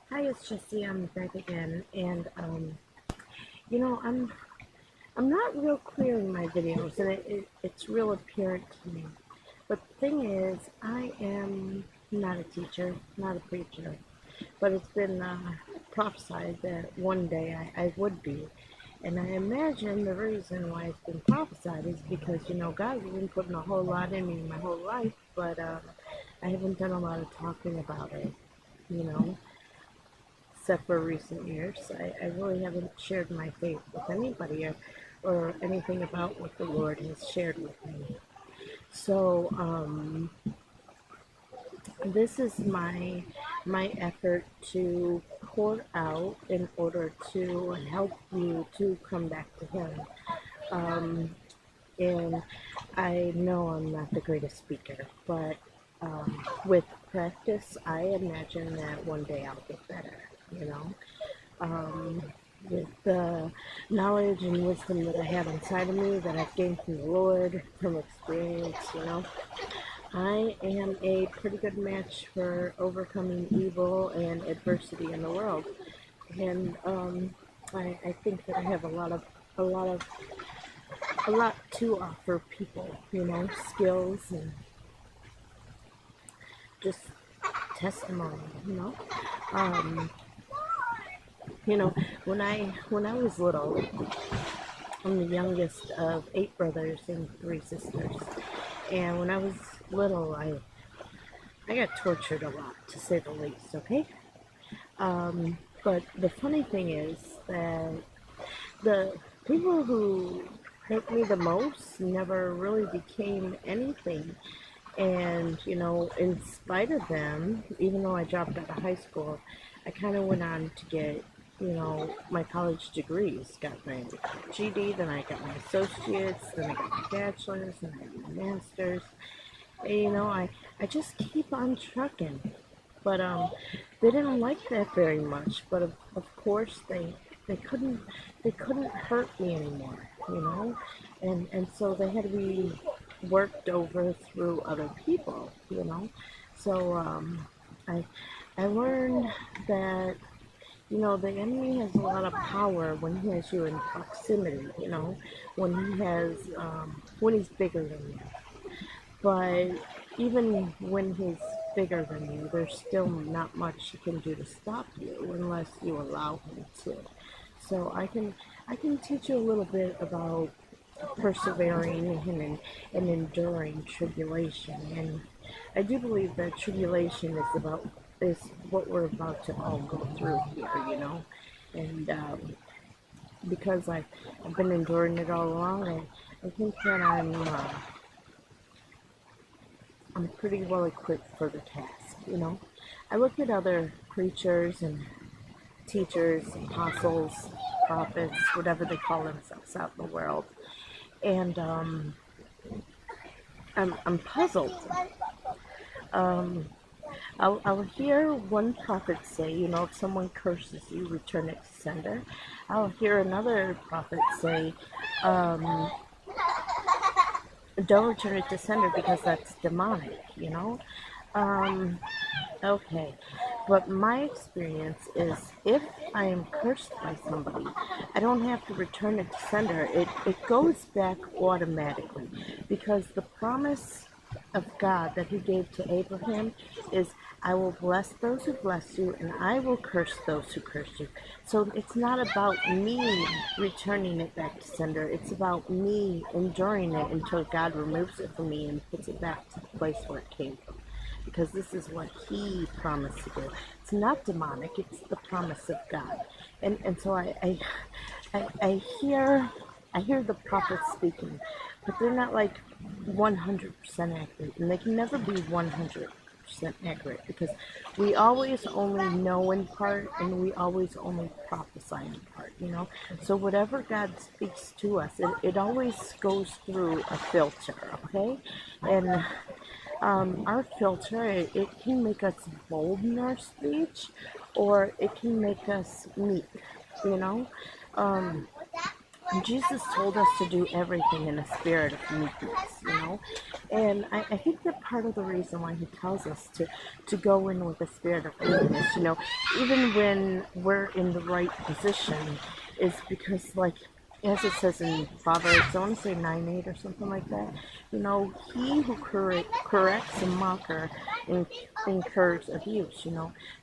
Hi, it's Jessie. I'm back again, and you know, I'm I'm not real clear in my videos, and it's real apparent to me. But the thing is, I am not a teacher, not a preacher, but it's been prophesied that one day I would be, and I imagine the reason why it's been prophesied is because God's been putting a whole lot in me my whole life, but I haven't done a lot of talking about it. You know, except for recent years. I really haven't shared my faith with anybody or anything about what the Lord has shared with me. So this is my effort to pour out in order to help you to come back to Him. Um, and I know I'm not the greatest speaker, but with practice, I imagine that one day I'll get better. You know, um, with the knowledge and wisdom that I have inside of me that I've gained from the Lord, from experience, I am a pretty good match for overcoming evil and adversity in the world. And I think that I have a lot of, a lot to offer people, skills and just testimony. Um, you know, when I was little, I'm the youngest of 8 brothers and 3 sisters. And when I was little, I got tortured a lot, to say the least, okay? But the funny thing is that the people who hurt me the most never really became anything. And, in spite of them, even though I dropped out of high school, I kind of went on to get, my college degrees. Got my GD, then I got my associates, then I got my bachelor's, then I got my master's. And, I just keep on trucking. But they didn't like that very much. But of course they couldn't they couldn't hurt me anymore, and so they had to be worked over through other people. So I I learned that the enemy has a lot of power when he has you in proximity. When he's bigger than you. But even when he's bigger than you, there's still not much he can do to stop you unless you allow him to. So I can teach you a little bit about persevering and enduring tribulation. And I do believe that tribulation is what we're about to all go through here. And because I've been enduring it all along, I think that I'm pretty well equipped for the task. I look at other preachers and teachers, apostles, prophets, whatever they call themselves out in the world, and I'm puzzled. Um, I'll hear one prophet say, if someone curses you, return it to sender. I'll hear another prophet say, um, don't return it to sender because that's demonic. Um, Okay, but my experience is if I am cursed by somebody, I don't have to return it to sender. It goes back automatically because the promise of God that He gave to Abraham is, I will bless those who bless you and I will curse those who curse you. So it's not about me returning it back to sender. It's about me enduring it until God removes it from me and puts it back to the place where it came from, because this is what He promised to do. It's not demonic, it's the promise of God. And so I hear the prophets speaking, but they're not like 100% accurate, and they can never be 100% accurate because we always only know in part and we always only prophesy in part. So whatever God speaks to us, it always goes through a filter, okay? And our filter, it can make us bold in our speech, or it can make us meek, you know. Um, And Jesus told us to do everything in a spirit of meekness. And I think that part of the reason why he tells us to go in with a spirit of meekness, even when we're in the right position, is because, like, as it says in Proverbs, I want to say 9:8 or something like that, he who corrects a mocker incurs abuse.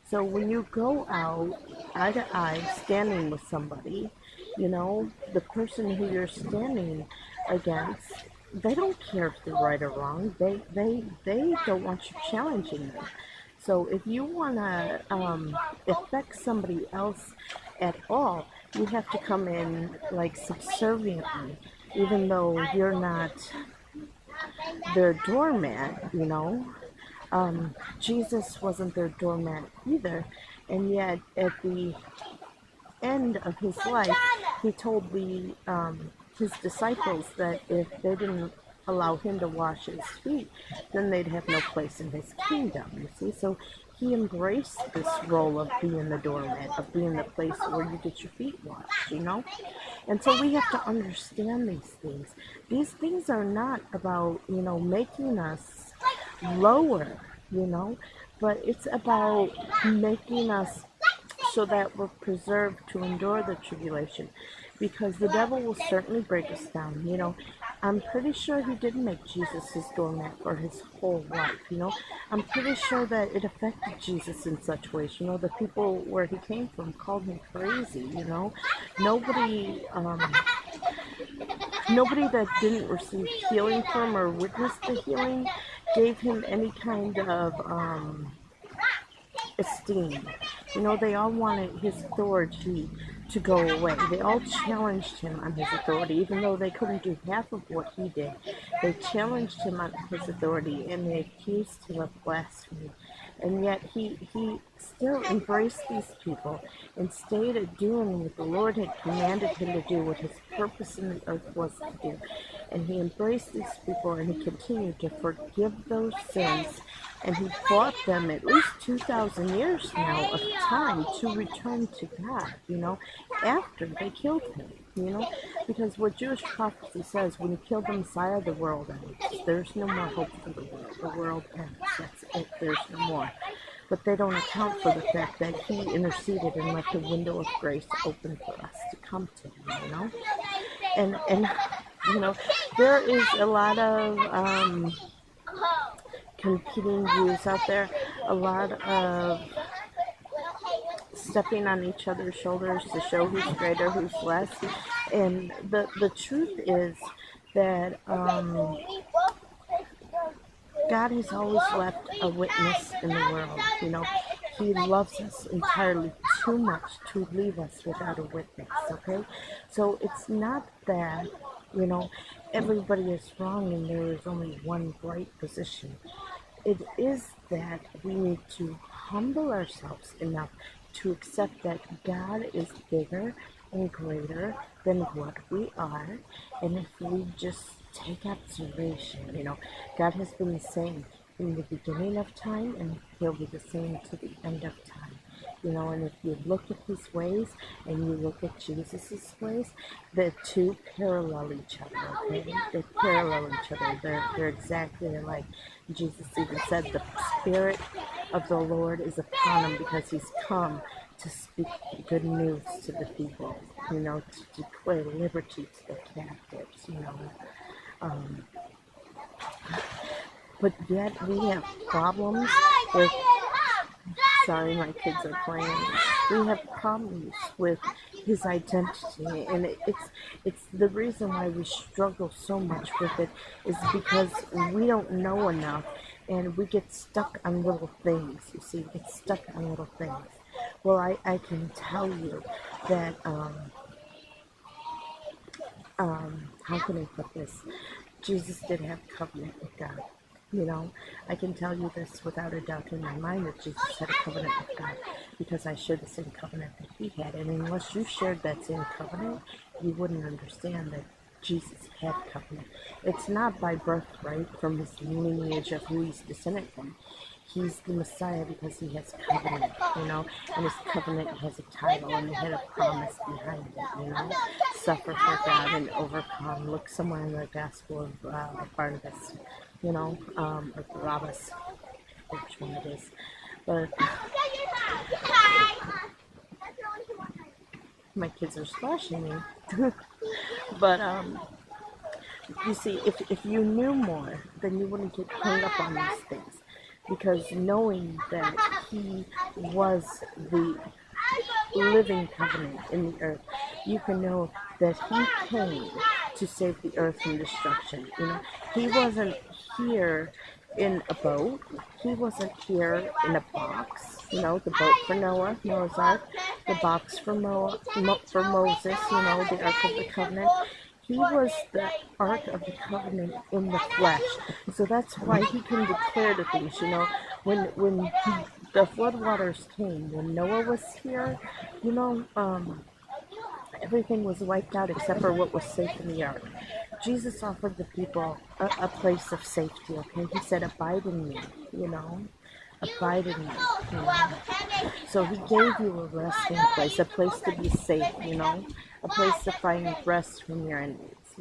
So when you go out eye to eye, standing with somebody, the person who you're standing against, they don't care if they're right or wrong. They don't want you challenging them. So if you want to affect somebody else at all, you have to come in like subserviently, even though you're not their doormat. Jesus wasn't their doormat either, and yet at the end of his life, he told his disciples that if they didn't allow him to wash his feet, then they'd have no place in his kingdom, you see. So he embraced this role of being the doormat, of being the place where you get your feet washed. And so we have to understand these things. These things are not about, making us lower, but it's about making us so that we're preserved to endure the tribulation, because the devil will certainly break us down. I'm pretty sure he didn't make Jesus his doormat for his whole life. I'm pretty sure that it affected Jesus in such ways. The people where he came from called him crazy. Nobody nobody that didn't receive healing from or witness the healing gave him any kind of esteem. They all wanted his authority to go away. They all challenged him on his authority, even though they couldn't do half of what he did. They challenged him on his authority, and they accused him of blasphemy. And yet he still embraced these people and stayed at doing what the Lord had commanded him to do, what his purpose in the earth was to do. And he embraced these people, and he continued to forgive those sins. And he brought them at least 2,000 years now of time to return to God, after they killed him, because what Jewish prophecy says, when you kill the Messiah, the world ends. There's no more hope for the world. The world ends. That's it. There's no more. But they don't account for the fact that he interceded and left a window of grace open for us to come to him, And there is a lot of competing views out there, a lot of stepping on each other's shoulders to show who's greater, who's less. And the truth is that God has always left a witness in the world. He loves us entirely too much to leave us without a witness, okay? So it's not that, everybody is wrong and there is only one right position. It is that we need to humble ourselves enough to accept that God is bigger and greater than what we are. And if we just take observation, God has been the same in the beginning of time, and he'll be the same to the end of time. And if you look at his ways and you look at Jesus's ways, the two parallel each other, okay? They parallel each other. They're exactly alike. Jesus even said the Spirit of the Lord is upon him because he's come to speak good news to the people, to declare liberty to the captives, But yet we have problems with, sorry, my kids are playing. We have problems with his identity, and it's the reason why we struggle so much with it is because we don't know enough, and we get stuck on little things. You see, get stuck on little things. Well, I can tell you that how can I put this? Jesus did have covenant with God. I can tell you this without a doubt in my mind that Jesus had a covenant with God, because I shared the same covenant that he had. And unless you shared that same covenant, you wouldn't understand that Jesus had covenant. It's not by birthright from his lineage of who he's descended from. He's the Messiah because he has covenant, and his covenant has a title and it had a promise behind it, suffer for God and overcome. Look somewhere in the Gospel of Barnabas, or Barabbas, which one it is. But my kids are splashing me. But you see, if you knew more, then you wouldn't get hung up on these things. Because knowing that he was the living covenant in the earth, you can know that he came to save the earth from destruction. He wasn't here in a boat. He wasn't here in a box. The boat for Noah, Noah's Ark, the box for for Moses, the Ark of the Covenant. He was the Ark of the Covenant in the flesh. So that's why he can declare the things, when the floodwaters came, when Noah was here, everything was wiped out except for what was safe in the ark. Jesus offered the people a place of safety, okay? He said, abide in me, abide in me. So he gave you a resting place, a place to be safe, a place to find rest from your enemies,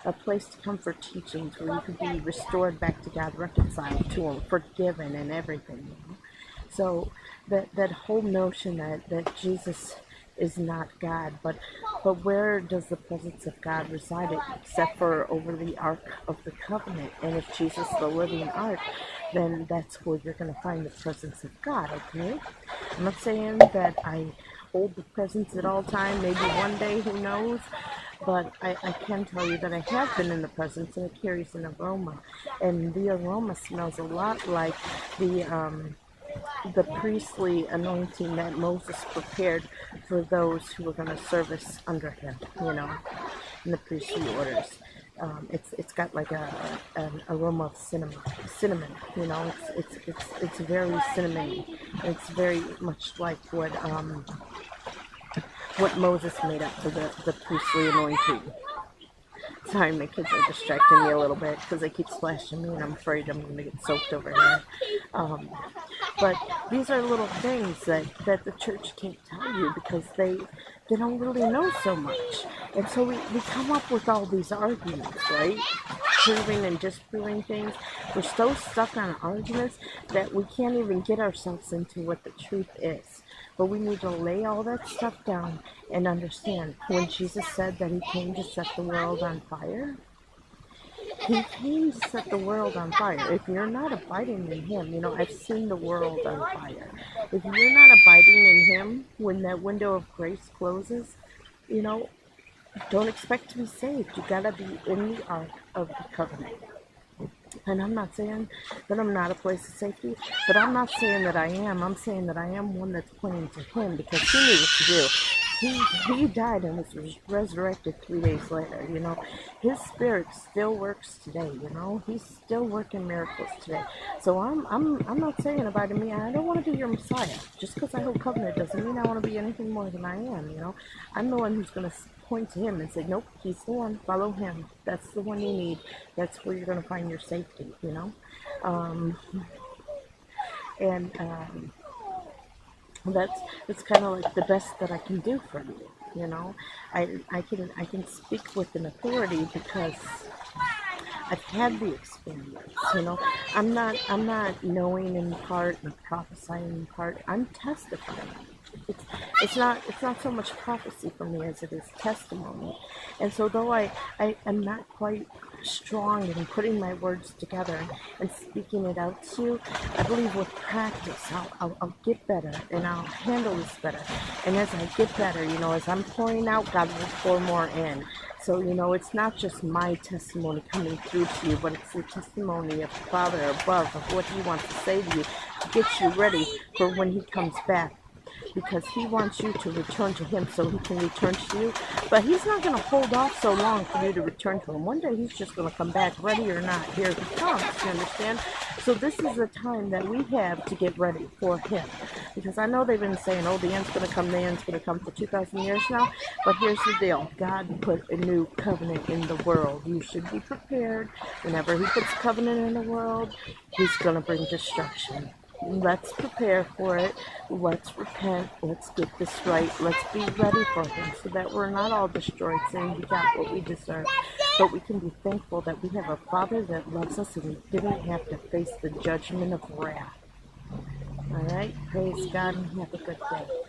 a place to come for teachings where you could be restored back to God, reconciled to him, forgiven and everything, So that whole notion that Jesus is not God, but where does the presence of God reside except for over the Ark of the Covenant? And if Jesus is the living Ark, then that's where you're going to find the presence of God, okay? I'm not saying that I hold the presence at all time. Maybe one day, who knows? But I can tell you that I have been in the presence, and it carries an aroma. And the aroma smells a lot like the priestly anointing that Moses prepared for those who were going to service under him, in the priestly orders. It's got like an aroma of cinnamon. It's very cinnamony. It's very much like what Moses made up for the priestly anointing. Sorry, my kids are distracting me a little bit because they keep splashing me, and I'm afraid I'm going to get soaked over here. But these are little things that the church can't tell you because they don't really know so much. And so we come up with all these arguments, right? Proving and disproving things. We're so stuck on arguments that we can't even get ourselves into what the truth is. But we need to lay all that stuff down and understand when Jesus said that he came to set the world on fire, he came to set the world on fire. If you're not abiding in him, I've seen the world on fire. If you're not abiding in him when that window of grace closes, don't expect to be saved. You gotta be in the Ark of the Covenant. And I'm not saying that I'm not a place of safety, but I'm not saying that I am. I'm saying that I am one that's pointing to him because he knew what to do. He died and was resurrected 3 days later, His spirit still works today, He's still working miracles today. So I'm not saying about me, I don't want to be your Messiah. Just because I hold covenant doesn't mean I want to be anything more than I am, I'm the one who's going to point to him and say, nope, he's the one, follow him. That's the one you need. That's where you're going to find your safety, that's kind of like the best that I can do for you, I can speak with an authority because I've had the experience, I'm not knowing in part and prophesying in part. I'm testifying. It's not so much prophecy for me as it is testimony. And so though I am not quite strong in putting my words together and speaking it out to you, I believe with practice I'll get better and I'll handle this better. And as I get better, as I'm pouring out, God will pour more in. So, it's not just my testimony coming through to you, but it's the testimony of the Father above, of what he wants to say to you, to get you ready for when he comes back. Because he wants you to return to him so he can return to you. But he's not going to hold off so long for you to return to him. One day he's just going to come back, ready or not. Here he comes, you understand? So this is the time that we have to get ready for him. Because I know they've been saying, the end's going to come, the end's going to come for 2,000 years now. But here's the deal. God put a new covenant in the world. You should be prepared. Whenever he puts covenant in the world, he's going to bring destruction. Let's prepare for it. Let's repent. Let's get this right. Let's be ready for Him so that we're not all destroyed saying we got what we deserve. But we can be thankful that we have a Father that loves us and we didn't have to face the judgment of wrath. All right? Praise God and have a good day.